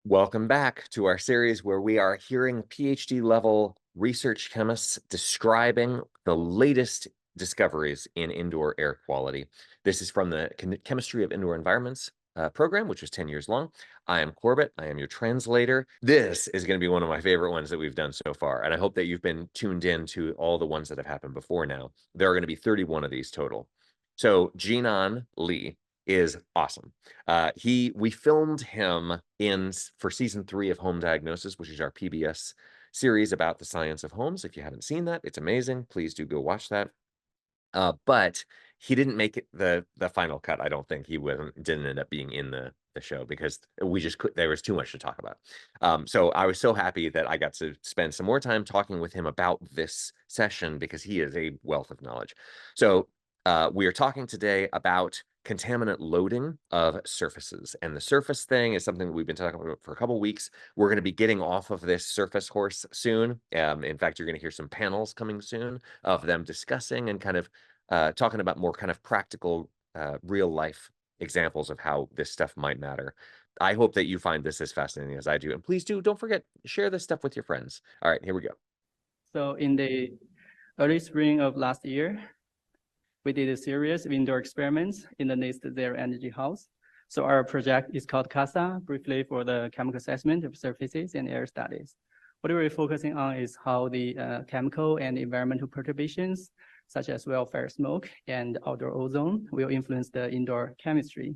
Welcome back to our series where we are hearing PhD level research chemists describing the latest discoveries in indoor air quality. This is from the Chemistry of Indoor Environments program, which was 10 years long. I am Corbett. I am your translator. This is going to be one of my favorite ones that we've done so far. And I hope that you've been tuned in to all the ones that have happened before now. There are going to be 31 of these total. So Jienan Lee is awesome. We filmed him for season 3 of Home Diagnosis, which is our PBS series about the science of homes. If you haven't seen that, it's amazing. Please do go watch that. But he didn't make it the final cut. I don't think didn't end up being in the show because there was too much to talk about. So I was so happy that I got to spend some more time talking with him about this session because he is a wealth of knowledge. So we are talking today about contaminant loading of surfaces. And the surface thing is something that we've been talking about for a couple of weeks. We're going to be getting off of this surface horse soon. In fact, you're going to hear some panels coming soon of them discussing and kind of talking about more kind of practical, real life examples of how this stuff might matter. I hope that you find this as fascinating as I do. And please don't forget, share this stuff with your friends. All right, here we go. So in the early spring of last year, we did a series of indoor experiments in the NIST Zero Energy House. So our project is called CASA, briefly for the chemical assessment of surfaces and air studies. What we're focusing on is how the chemical and environmental perturbations, such as welfare smoke and outdoor ozone, will influence the indoor chemistry.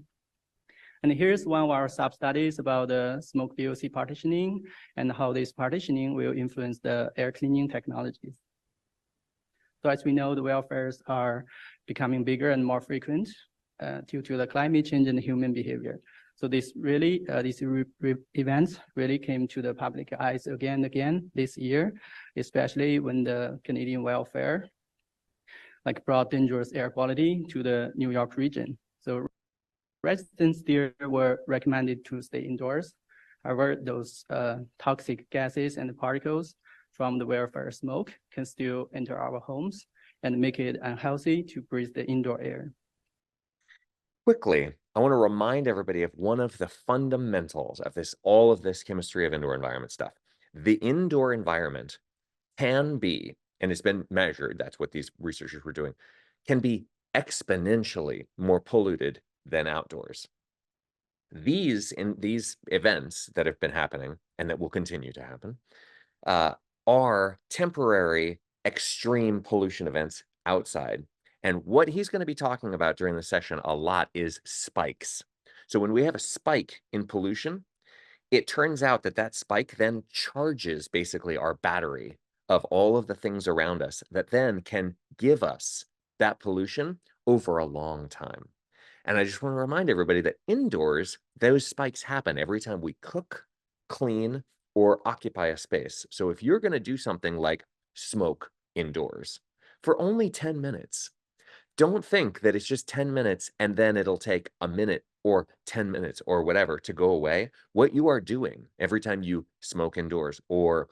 And here's one of our sub-studies about the smoke VOC partitioning and how this partitioning will influence the air cleaning technologies. So as we know, the welfares are becoming bigger and more frequent due to the climate change and human behavior. So these events really came to the public eyes again and again this year, especially when the Canadian welfare brought dangerous air quality to the New York region. So residents there were recommended to stay indoors. However, those toxic gases and particles from the welfare smoke can still enter our homes and make it unhealthy to breathe the indoor air. Quickly, I want to remind everybody of one of the fundamentals of all of this chemistry of indoor environment stuff. The indoor environment can be, and it's been measured, that's what these researchers were doing, can be exponentially more polluted than outdoors. These events that have been happening and that will continue to happen are temporary extreme pollution events outside. And what he's going to be talking about during the session a lot is spikes. So when we have a spike in pollution, it turns out that spike then charges basically our battery of all of the things around us that then can give us that pollution over a long time. And I just want to remind everybody that indoors, those spikes happen every time we cook, clean, or occupy a space. So if you're going to do something like smoke indoors for only 10 minutes, don't think that it's just 10 minutes and then it'll take a minute or 10 minutes or whatever to go away. What you are doing every time you smoke indoors or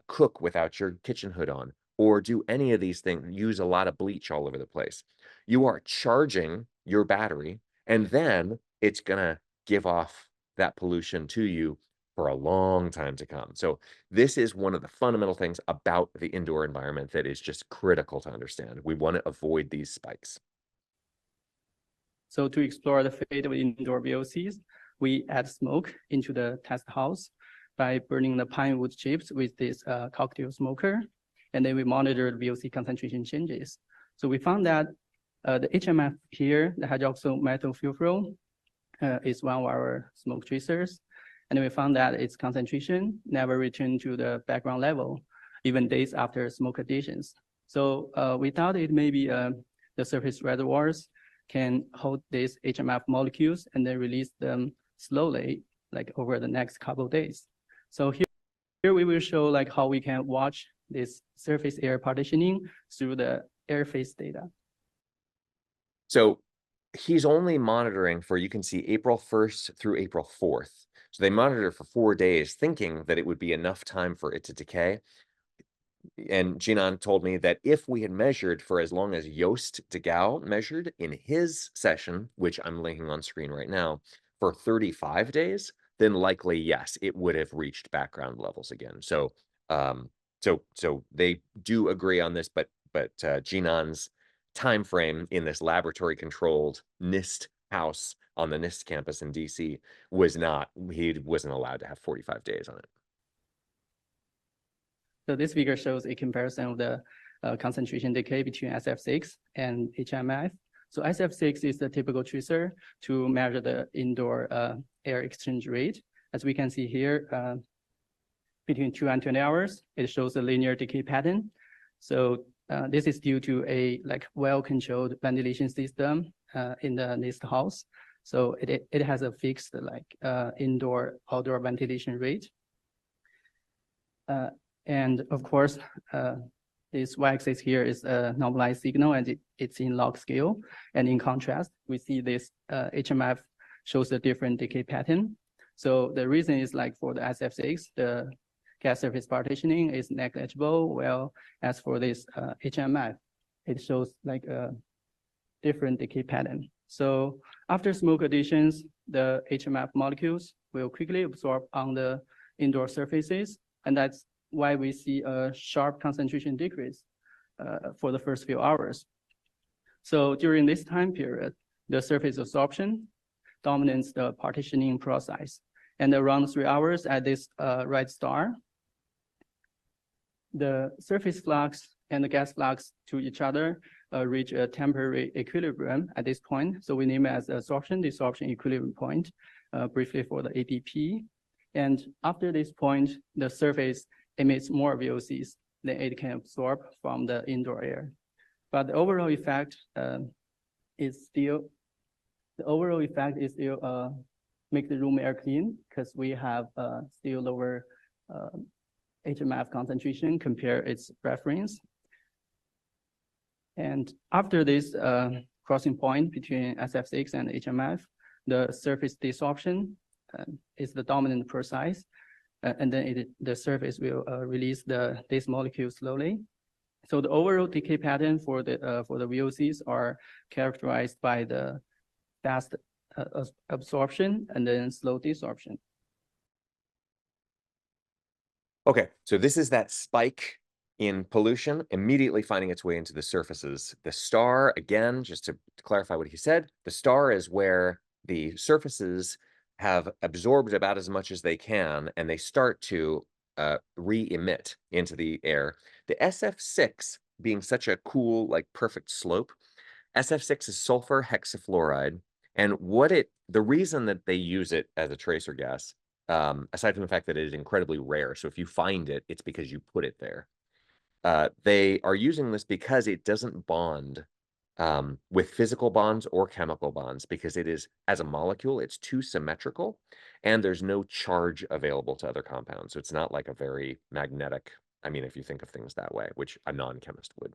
cook without your kitchen hood on or do any of these things, use a lot of bleach all over the place, you are charging your battery and then it's going to give off that pollution to you for a long time to come. So this is one of the fundamental things about the indoor environment that is just critical to understand. We want to avoid these spikes. So to explore the fate of indoor VOCs, we add smoke into the test house by burning the pine wood chips with this cocktail smoker. And then we monitor the VOC concentration changes. So we found that the HMF here, the hydroxymethylfurfural, is one of our smoke tracers. And we found that its concentration never returned to the background level, even days after smoke additions. So we thought it may be the surface reservoirs can hold these HMF molecules and then release them slowly, over the next couple of days. So here we will show how we can watch this surface air partitioning through the air phase data. So he's only monitoring for, you can see April 1st through April 4th. So they monitored for 4 days, thinking that it would be enough time for it to decay. And Jienan told me that if we had measured for as long as Joost de Gouw measured in his session, which I'm linking on screen right now, for 35 days, then likely, yes, it would have reached background levels again. So, so they do agree on this, but Jienan's time frame in this laboratory controlled NIST house on the NIST campus in DC was not, he wasn't allowed to have 45 days on it. So this figure shows a comparison of the concentration decay between SF6 and HMF. So SF6 is the typical tracer to measure the indoor air exchange rate. As we can see here, between 2 and 20 hours, it shows a linear decay pattern. So this is due to a well-controlled ventilation system in the NIST house. So it has a fixed indoor-outdoor ventilation rate. And of course, this y-axis here is a normalized signal, and it's in log scale. And in contrast, we see this HMF shows a different decay pattern. So the reason is for the SF6, the gas surface partitioning is negligible, while as for this HMF, it shows a different decay pattern. So after smoke additions, the HMF molecules will quickly absorb on the indoor surfaces, and that's why we see a sharp concentration decrease for the first few hours. So during this time period, the surface absorption dominates the partitioning process. And around 3 hours at this red star, the surface flux and the gas flux to each other reach a temporary equilibrium at this point. So we name it as absorption-desorption equilibrium point, briefly for the ADP. And after this point, the surface emits more VOCs than it can absorb from the indoor air. But the overall effect is still make the room air clean, because we have still lower HMF concentration compared its reference. And after this crossing point between SF6 and HMF, the surface desorption is the dominant process. And then the surface will release this molecule slowly. So the overall decay pattern for the VOCs are characterized by the fast absorption and then slow desorption. Okay, so this is that spike in pollution immediately finding its way into the surfaces. The star, again, just to clarify what he said, the star is where the surfaces have absorbed about as much as they can, and they start to re-emit into the air. The SF6 being such a cool, perfect slope, SF6 is sulfur hexafluoride. And the reason that they use it as a tracer gas, aside from the fact that it is incredibly rare, so if you find it, it's because you put it there. They are using this because it doesn't bond with physical bonds or chemical bonds, because it is, as a molecule, it's too symmetrical, and there's no charge available to other compounds. So it's not like a very magnetic, if you think of things that way, which a non-chemist would.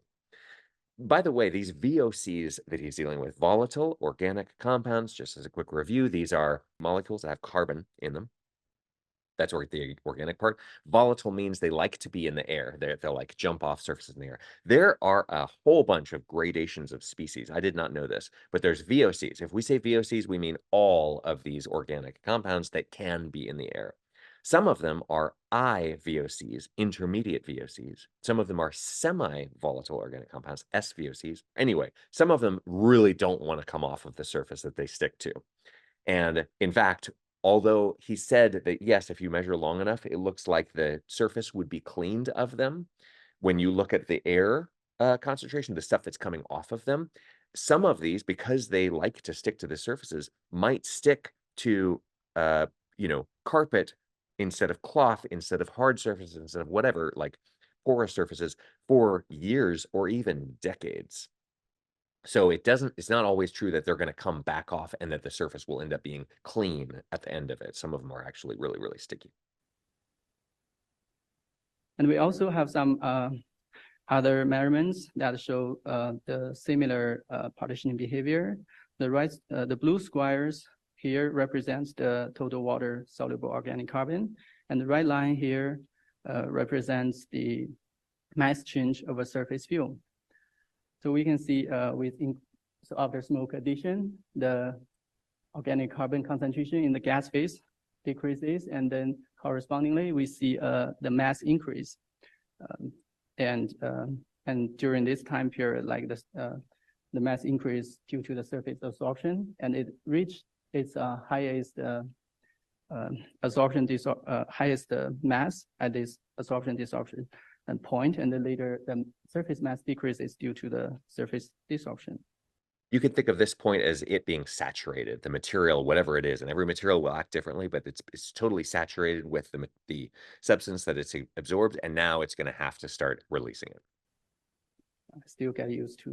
By the way, these VOCs that he's dealing with, volatile organic compounds, just as a quick review, these are molecules that have carbon in them. That's the organic part. Volatile means they like to be in the air. They'll jump off surfaces in the air. There are a whole bunch of gradations of species. I did not know this, but there's VOCs. If we say VOCs, we mean all of these organic compounds that can be in the air. Some of them are IVOCs, intermediate VOCs. Some of them are semi-volatile organic compounds, SVOCs. Anyway, some of them really don't want to come off of the surface that they stick to. And in fact, although he said that, yes, if you measure long enough, it looks like the surface would be cleaned of them. When you look at the air concentration, the stuff that's coming off of them, some of these, because they like to stick to the surfaces, might stick to, carpet instead of cloth, instead of hard surfaces, instead of whatever, porous surfaces for years or even decades. So it's not always true that they're going to come back off and that the surface will end up being clean at the end of it. Some of them are actually really, really sticky. And we also have some other measurements that show the similar partitioning behavior. The blue squares here represents the total water soluble organic carbon, and the red line here represents the mass change of a surface film. So we can see after smoke addition, the organic carbon concentration in the gas phase decreases, and then correspondingly we see the mass increase. And during this time period, like the mass increase due to the surface absorption, and it reached its highest highest mass at this absorption desorption point, and then later the surface mass decrease is due to the surface desorption. You could think of this point as it being saturated, the material, whatever it is, and every material will act differently, but it's totally saturated with the substance that it's absorbed, and now it's going to have to start releasing it. I still get used to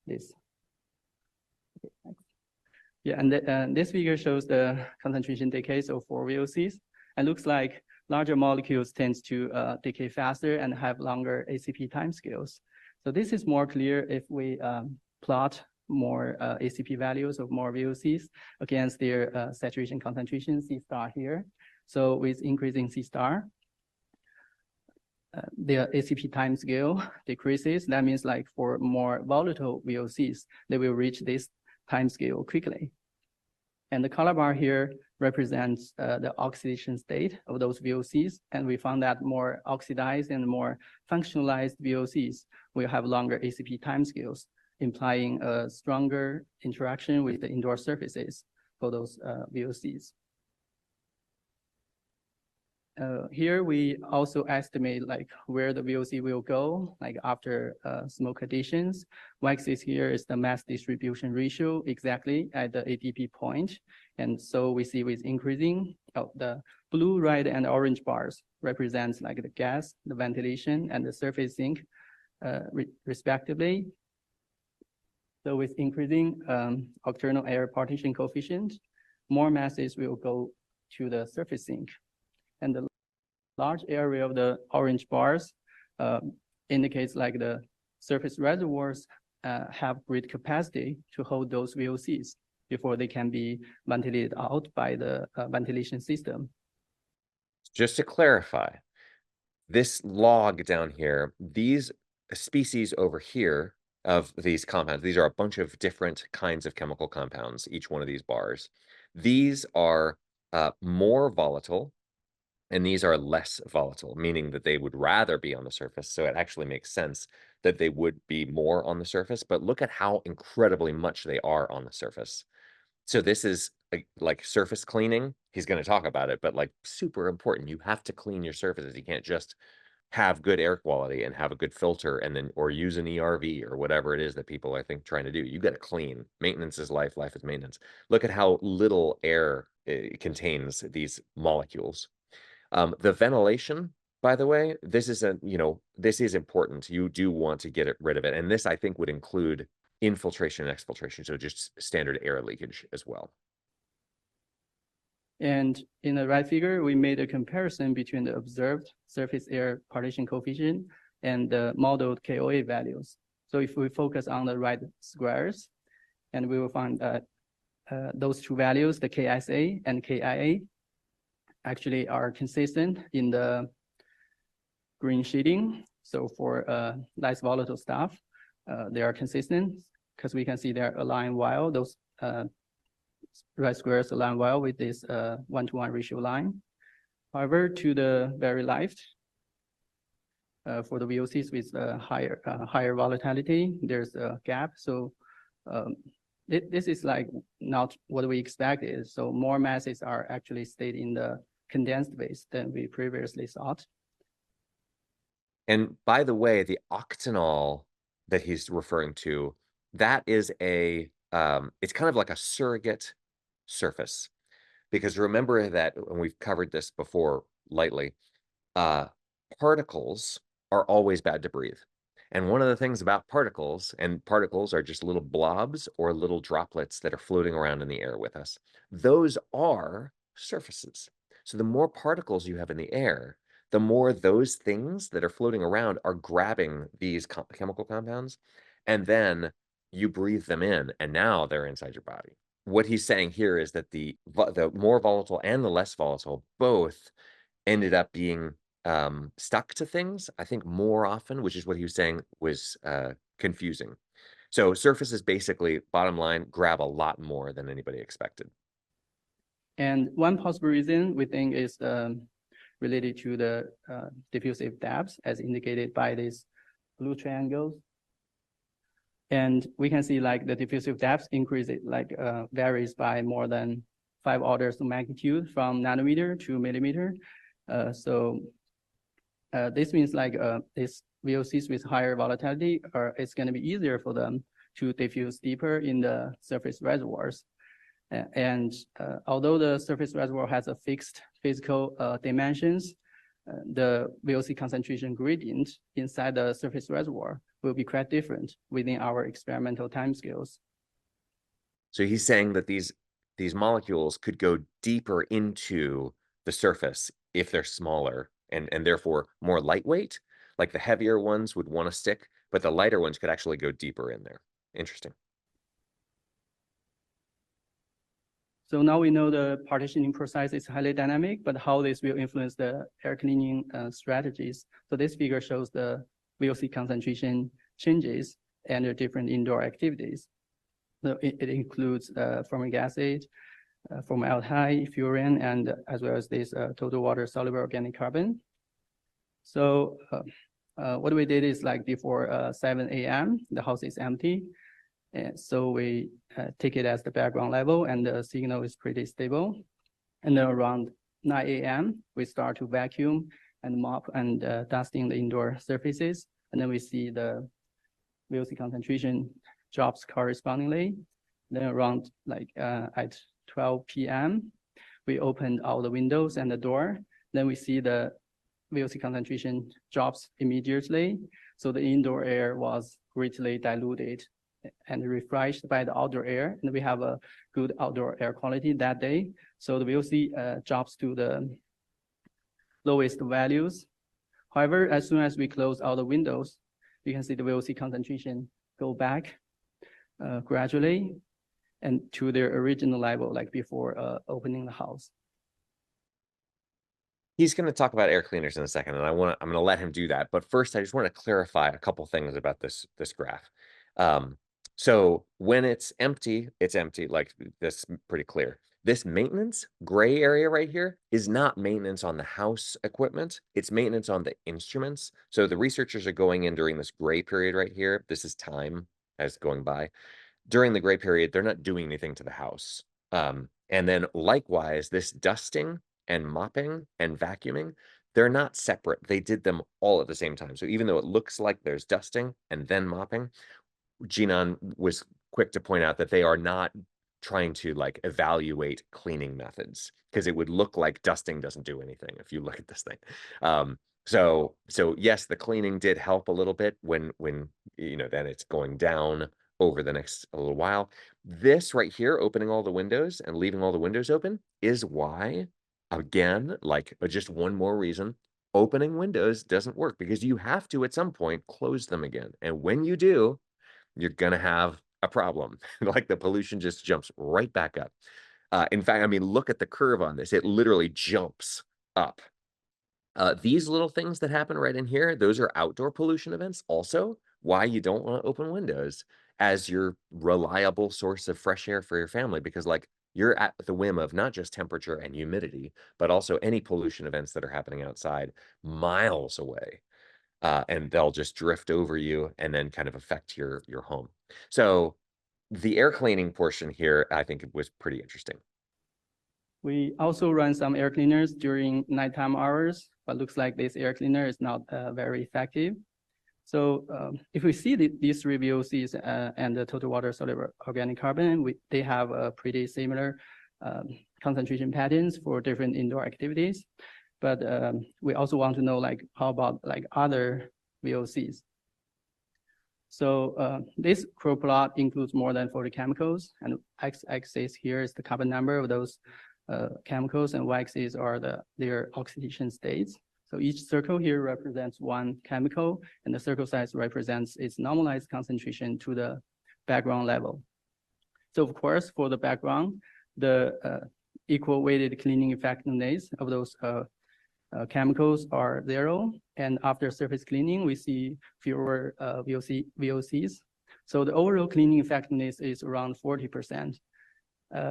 this. Okay, next. Yeah, and this figure shows the concentration decay, so for VOCs, and looks like larger molecules tends to decay faster and have longer ACP timescales. So this is more clear if we plot more ACP values of more VOCs against their saturation concentration, C star here. So with increasing C star, the ACP timescale decreases. That means like for more volatile VOCs, they will reach this timescale quickly. And the color bar here represents the oxidation state of those VOCs. And we found that more oxidized and more functionalized VOCs will have longer ACP timescales, implying a stronger interaction with the indoor surfaces for those VOCs. Here we also estimate like where the VOC will go, like after smoke additions. Y-axis here is the mass distribution ratio exactly at the ADP point. And so we see with increasing the blue, red, and orange bars represents like the gas, the ventilation, and the surface sink respectively. So with increasing octernal air partition coefficient, more masses will go to the surface sink. And the large area of the orange bars indicates like the surface reservoirs have great capacity to hold those VOCs before they can be ventilated out by the ventilation system. Just to clarify, this log down here, these species over here of these compounds, these are a bunch of different kinds of chemical compounds, each one of these bars. These are more volatile, and these are less volatile, meaning that they would rather be on the surface. So it actually makes sense that they would be more on the surface, but look at how incredibly much they are on the surface. So this is like surface cleaning. He's going to talk about it, but like super important. You have to clean your surfaces. You can't just have good air quality and have a good filter and then or use an ERV or whatever it is that people I think trying to do. You got to clean. Maintenance is life. Life is maintenance. Look at how little air contains these molecules. The ventilation, by the way, this is this is important. You do want to get rid of it. And this, I think, would include infiltration and exfiltration. So just standard air leakage as well. And in the right figure, we made a comparison between the observed surface air partition coefficient and the modeled KOA values. So if we focus on the right squares, and we will find that those two values, the KSA and KIA, actually are consistent in the green shading. So for less volatile stuff, they are consistent because we can see they're aligned well. Those right squares align well with this 1-to-1 ratio line. However, to the very left, for the VOCs with higher volatility, there's a gap. So this is like not what we expected. So more masses are actually stayed in the condensed phase than we previously thought. And by the way, the octanol that he's referring to, that is it's kind of like a surrogate surface. Because remember that, and we've covered this before lightly, particles are always bad to breathe. And one of the things about particles, and particles are just little blobs or little droplets that are floating around in the air with us, those are surfaces. So the more particles you have in the air, the more those things that are floating around are grabbing these chemical compounds, and then you breathe them in, and now they're inside your body. What he's saying here is that the more volatile and the less volatile both ended up being stuck to things, I think, more often, which is what he was saying was confusing. So surfaces basically, bottom line, grab a lot more than anybody expected. And one possible reason we think is related to the diffusive depths as indicated by these blue triangles. And we can see like the diffusive depth increases varies by more than 5 orders of magnitude from nanometer to millimeter. This means like these VOCs with higher volatility it's going to be easier for them to diffuse deeper in the surface reservoirs. Although the surface reservoir has a fixed physical dimensions, the VOC concentration gradient inside the surface reservoir will be quite different within our experimental timescales. So he's saying that these molecules could go deeper into the surface if they're smaller and therefore more lightweight. Like the heavier ones would want to stick, but the lighter ones could actually go deeper in there. Interesting. So now we know the partitioning process is highly dynamic, but how this will influence the air cleaning strategies. So this figure shows the VOC concentration changes and the different indoor activities. So it includes formic acid, formaldehyde, furan, and as well as this total water soluble organic carbon. So what we did is like before 7 a.m., the house is empty. And so we take it as the background level and the signal is pretty stable. And then around 9 a.m., we start to vacuum and mop and dusting the indoor surfaces. And then we see the VOC concentration drops correspondingly. Then around at 12 p.m., we opened all the windows and the door. Then we see the VOC concentration drops immediately. So the indoor air was greatly diluted and refreshed by the outdoor air. And we have a good outdoor air quality that day. So the VOC drops to the lowest values. However, as soon as we close all the windows, you can see the VOC concentration go back gradually and to their original level, like before opening the house. He's going to talk about air cleaners in a second, and I'm going to let him do that. But first, I just want to clarify a couple things about this graph. So when it's empty, like this, pretty clear. This maintenance gray area right here is not maintenance on the house equipment. It's maintenance on the instruments. So the researchers are going in during this gray period right here. This is time as going by. During the gray period, they're not doing anything to the house. And then likewise, this dusting and mopping and vacuuming, they're not separate. They did them all at the same time. So even though it looks like there's dusting and then mopping, Jienan was quick to point out that they are not trying to like evaluate cleaning methods, because it would look like dusting doesn't do anything if you look at this thing. So yes, the cleaning did help a little bit when then it's going down over the next a little while. This right here, opening all the windows and leaving all the windows open, is why, again, like just one more reason, opening windows doesn't work, because you have to at some point close them again. And when you do, you're gonna have a problem. Like the pollution just jumps right back up. In fact, I mean, look at the curve on this. It literally jumps up. These little things that happen right in here, those are outdoor pollution events. Also, why you don't want to open windows as your reliable source of fresh air for your family, because like you're at the whim of not just temperature and humidity, but also any pollution events that are happening outside miles away. And they'll just drift over you and then kind of affect your home. So the air cleaning portion here, I think it was pretty interesting. We also run some air cleaners during nighttime hours, but looks like this air cleaner is not very effective. So if we see these three VOCs and the total water soluble organic carbon, they have a pretty similar concentration patterns for different indoor activities. But we also want to know like how about like other VOCs. So this curve plot includes more than 40 chemicals, and x-axis here is the carbon number of those chemicals, and y-axis are their oxidation states. So each circle here represents one chemical, and the circle size represents its normalized concentration to the background level. So of course, for the background, the equal weighted cleaning effectiveness of those chemicals are 0. And after surface cleaning, we see fewer VOCs. So the overall cleaning effectiveness is around 40%.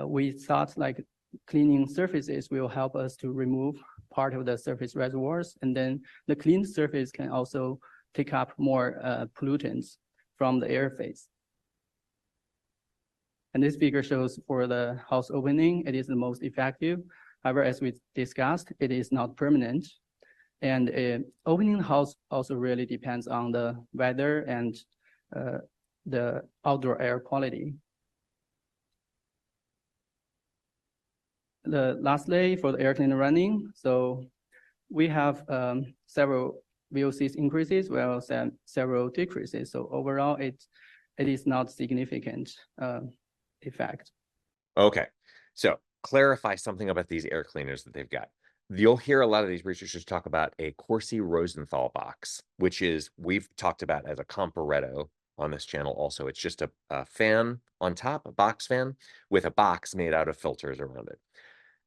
We thought like cleaning surfaces will help us to remove part of the surface reservoirs, and then the cleaned surface can also take up more pollutants from the air phase. And this figure shows for the house opening, it is the most effective. However, as we discussed, it is not permanent. And opening the house also really depends on the weather and the outdoor air quality. Lastly, for the air cleaner running, so we have several VOCs increases, well, several decreases. So overall, it is not significant effect. Okay, so clarify something about these air cleaners that they've got. You'll hear a lot of these researchers talk about a Corsi-Rosenthal box, which is, we've talked about as a Comparetto on this channel also. It's just a fan on top, a box fan, with a box made out of filters around it.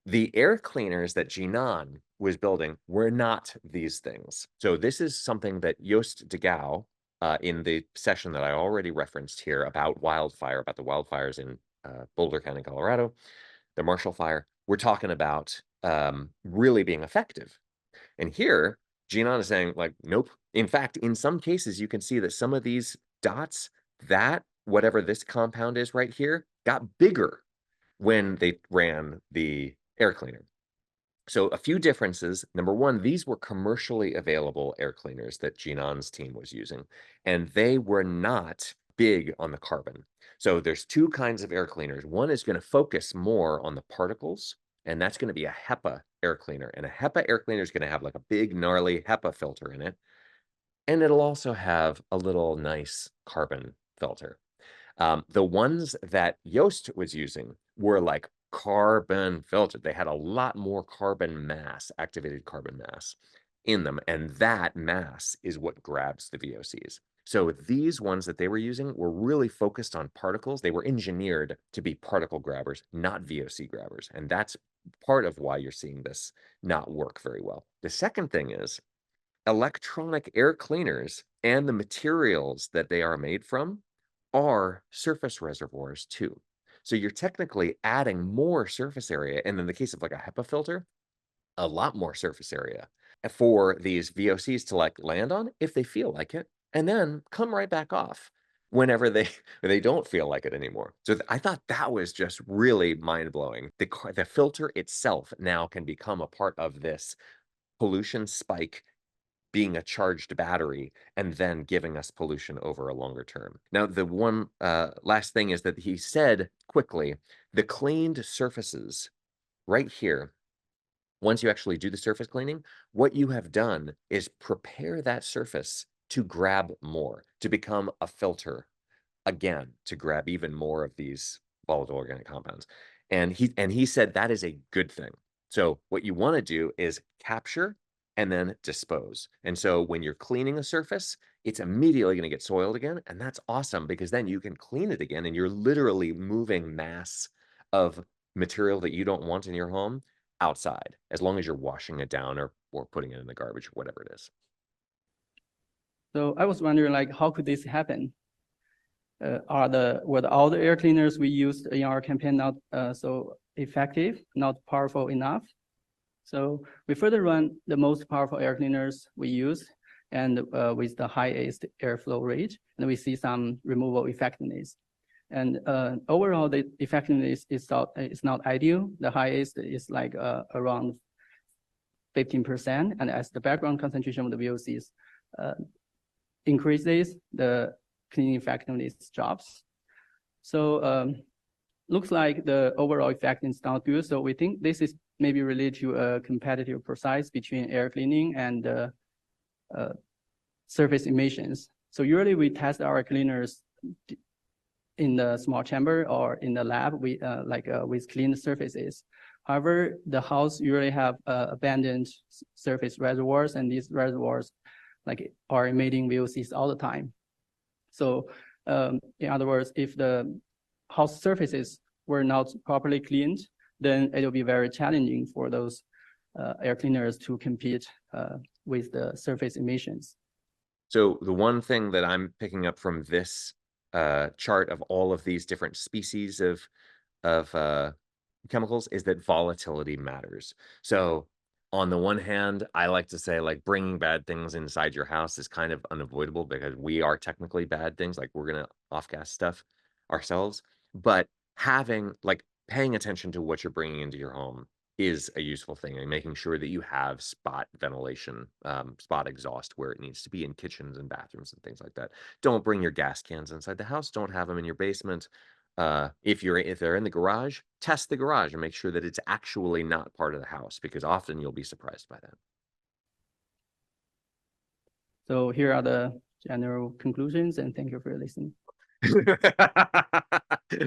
The air cleaners that Jienan was building were not these things. So this is something that Joost de Gouw, in the session that I already referenced here about wildfire, about the wildfires in Boulder County, Colorado, the Marshall Fire, we're talking about really being effective. And here, Jienan is saying, like, nope. In fact, in some cases, you can see that some of these dots, that whatever this compound is right here, got bigger when they ran the air cleaner. So a few differences. Number one, these were commercially available air cleaners that Jienan's team was using, and they were not big on the carbon. So there's two kinds of air cleaners. One is going to focus more on the particles, and that's going to be a HEPA air cleaner. And a HEPA air cleaner is going to have like a big gnarly HEPA filter in it. And it'll also have a little nice carbon filter. The ones that Joost was using were like carbon filtered. They had a lot more carbon mass, activated carbon mass in them. And that mass is what grabs the VOCs. So these ones that they were using were really focused on particles. They were engineered to be particle grabbers, not VOC grabbers. And that's part of why you're seeing this not work very well. The second thing is electronic air cleaners and the materials that they are made from are surface reservoirs too. So you're technically adding more surface area. And in the case of like a HEPA filter, a lot more surface area for these VOCs to like land on if they feel like it, and then come right back off whenever they don't feel like it anymore. So I thought that was just really mind-blowing. The filter itself now can become a part of this pollution spike being a charged battery and then giving us pollution over a longer term. Now, the one last thing is that he said quickly, the cleaned surfaces right here, once you actually do the surface cleaning, what you have done is prepare that surface to grab more, to become a filter again, to grab even more of these volatile organic compounds. And he said that is a good thing. So what you want to do is capture and then dispose. And so when you're cleaning a surface, it's immediately going to get soiled again. And that's awesome because then you can clean it again and you're literally moving mass of material that you don't want in your home outside, as long as you're washing it down or putting it in the garbage or whatever it is. So I was wondering, like, how could this happen? Were all the air cleaners we used in our campaign not so effective, not powerful enough? So we further run the most powerful air cleaners we use, and with the highest airflow rate, and we see some removal effectiveness. And overall, the effectiveness is not ideal. The highest is like around 15%, and as the background concentration of the VOCs increases, the cleaning effectiveness drops. So looks like the overall effect is not good. So we think this is maybe related to a competitive process between air cleaning and surface emissions. So usually we test our cleaners in the small chamber or in the lab with clean surfaces. However, the house usually have abandoned surface reservoirs, and these reservoirs are emitting VOCs all the time. So in other words, if the house surfaces were not properly cleaned, then it will be very challenging for those air cleaners to compete with the surface emissions. So the one thing that I'm picking up from this chart of all of these different species of chemicals is that volatility matters. So on the one hand, I like to say like bringing bad things inside your house is kind of unavoidable because we are technically bad things. Like we're going to off gas stuff ourselves, but having like paying attention to what you're bringing into your home is a useful thing, and making sure that you have spot ventilation, spot exhaust where it needs to be in kitchens and bathrooms and things like that. Don't bring your gas cans inside the house. Don't have them in your basement. If they're in the garage, test the garage and make sure that it's actually not part of the house, because often you'll be surprised by that. So here are the general conclusions, and thank you for listening.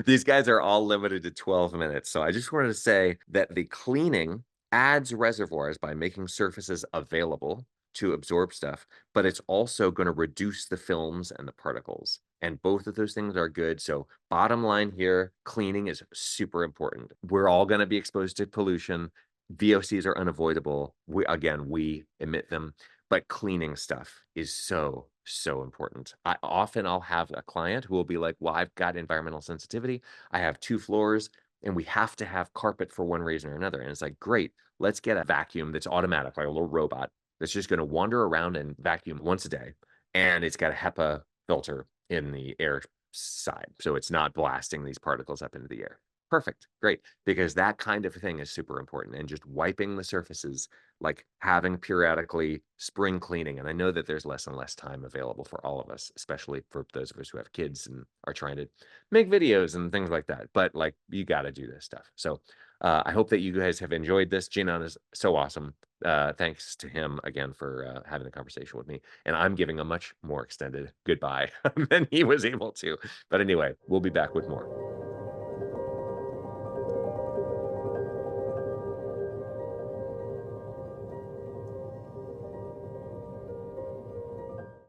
These guys are all limited to 12 minutes. So I just wanted to say that the cleaning adds reservoirs by making surfaces available to absorb stuff, but it's also going to reduce the films and the particles. And both of those things are good. So bottom line here, cleaning is super important. We're all going to be exposed to pollution. VOCs are unavoidable. We emit them, but cleaning stuff is so, so important. I'll have a client who will be like, well, I've got environmental sensitivity. I have 2 floors and we have to have carpet for one reason or another. And it's like, great, let's get a vacuum that's automatic, like a little robot that's just going to wander around and vacuum once a day. And it's got a HEPA filter in the air side. So it's not blasting these particles up into the air. Perfect. Great. Because that kind of thing is super important. And just wiping the surfaces, like having periodically spring cleaning. And I know that there's less and less time available for all of us, especially for those of us who have kids and are trying to make videos and things like that. But like, you got to do this stuff. So I hope that you guys have enjoyed this. Jienan is so awesome. Thanks to him again for having a conversation with me. And I'm giving a much more extended goodbye than he was able to. But anyway, we'll be back with more.